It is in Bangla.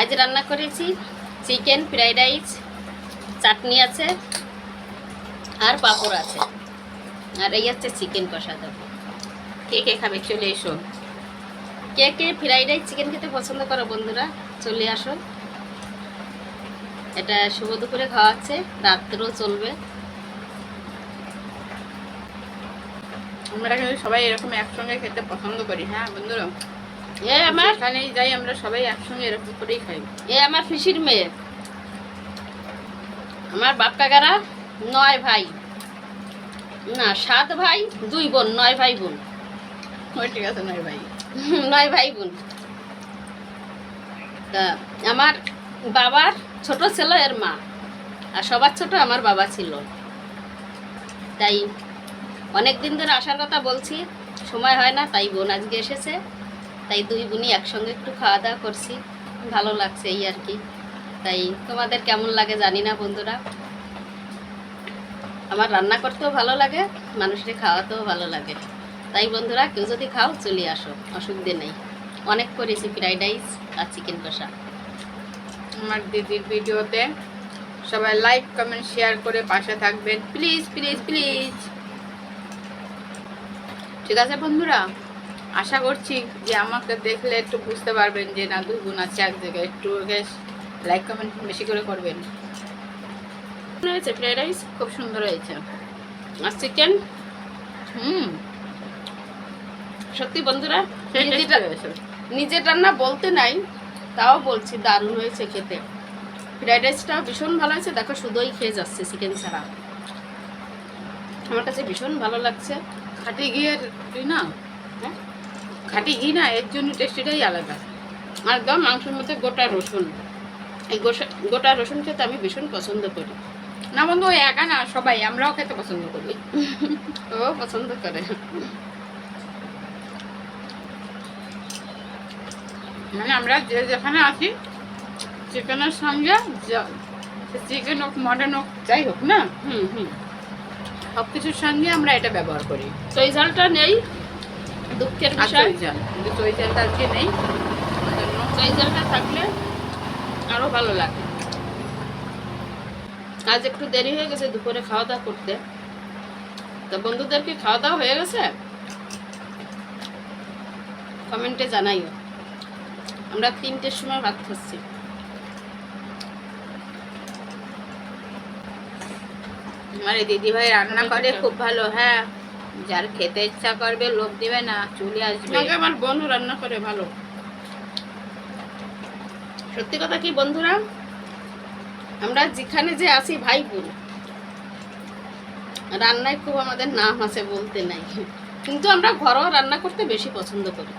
আজ রান্না করেছি চিকেন ফ্রাইড রাইস, চাটনি আছে আর পাঁপড় আছে, আর এই হচ্ছে চিকেন কষা দেবো। কে কে খাবে চলে এসো। কে কে ফ্রাইড রাইস চিকেন খেতে পছন্দ করো বন্ধুরা চলে আসো। এটা শুভ দুপুরে খাওয়াচ্ছে, রাত্রেও চলবে। আমরা কিন্তু সবাই এরকম একসঙ্গে খেতে পছন্দ করি। হ্যাঁ বন্ধুরা, এ আমার এখানেই যাই আমরা সবাই একসঙ্গে এরকম করেই খাই। আমার পিসির মেয়ে। আমার বাপ কাকারা 9 ভাই, না 7 ভাই 2 বোন, 9 ভাই বোন। ওই ঠিক আছে নয় ভাই। 9 ভাই বোন। তা আমার বাবার ছোট ছিল এর মা, আর সবার ছোট আমার বাবা ছিল। তাই অনেক দিন ধরে আসার কথা বলছি, সময় হয় না, তাই বোন আজকে এসেছে। তাই 2 বোনই একসঙ্গে একটু খাওয়া দাওয়া করছি, ভালো লাগছে এই আর কি। তাই তোমাদের কেমন লাগে জানি না বন্ধুরা। আমার রান্না করতেও ভালো লাগে, মানুষের খাওয়াতেও ভালো লাগে। তাই বন্ধুরা কেউ যদি খাও চলে আসো, অসুবিধে নেই। অনেক করেছি ফ্রাইড রাইস আর চিকেন কষা। আমার দিদির ভিডিওতে সবাই লাইক কমেন্ট শেয়ার করে পাশে থাকবেন প্লিজ প্লিজ প্লিজ। ঠিক আছে বন্ধুরা, আশা করছি যে আমাকে দেখলে একটু বুঝতে পারবেন যে না 2 বোন আছে এক জায়গায়। একটু লাইক কমেন্ট বেশি করে করবেন। হয়েছে ফ্রাইড রাইস খুব সুন্দর হয়েছে। আর চিকেন সত্যি বন্ধুরা নিজের রান্না বলতে নাই, তাও বলছি দারুণ হয়েছে খেতে। ফ্রাইড রাইসটাও ভীষণ ভালো হয়েছে, দেখো শুধুই খেয়ে যাচ্ছে চিকেন ছাড়া। আমার কাছে ভীষণ ভালো লাগছে। খাঁটি ঘিয়ের তুই না, হ্যাঁ খাঁটি ঘি না, এর জন্য টেস্টিটাই আলাদা। একদম মাংসের মধ্যে গোটা রসুন, এই গোটা রসুন খেতে আমি ভীষণ পছন্দ করি। না বন্ধু ওই একা না, সবাই আমরাও খেতে পছন্দ করি। ও পছন্দ করে। মানে আমরা যে যেখানে আছি চিকেনের সঙ্গে, চিকেন হোক মটন হোক যাই হোক না, সব কিছুর সঙ্গে আমরা এটা ব্যবহার করি। চই ঝালটা নেই, দুঃখের বিষয়। কিন্তু চই ঝালটা আজকে নেই, চই ঝালটা থাকলে আরো ভালো লাগে। আজ একটু দেরি হয়ে গেছে দুপুরে খাওয়া দাওয়া করতে। তো বন্ধুদের কি খাওয়া দাওয়া হয়ে গেছে? কমেন্টে জানাইও। আমরা 3টের সময় ভাত খাচ্ছি। আমার এই দিদি ভাই রান্না করে খুব ভালো। হ্যাঁ, যার খেতে ইচ্ছা করবে লোভ দিবে না, চলে আসবে। আমার বোনও রান্না করে ভালো। সত্যি কথা কি বন্ধুরা, আমরা যেখানে যে আছি ভাই বোন, রান্নায় খুব আমাদের নাম আছে বলতে নাই, কিন্তু আমরা ঘরোয়া রান্না করতে বেশি পছন্দ করি।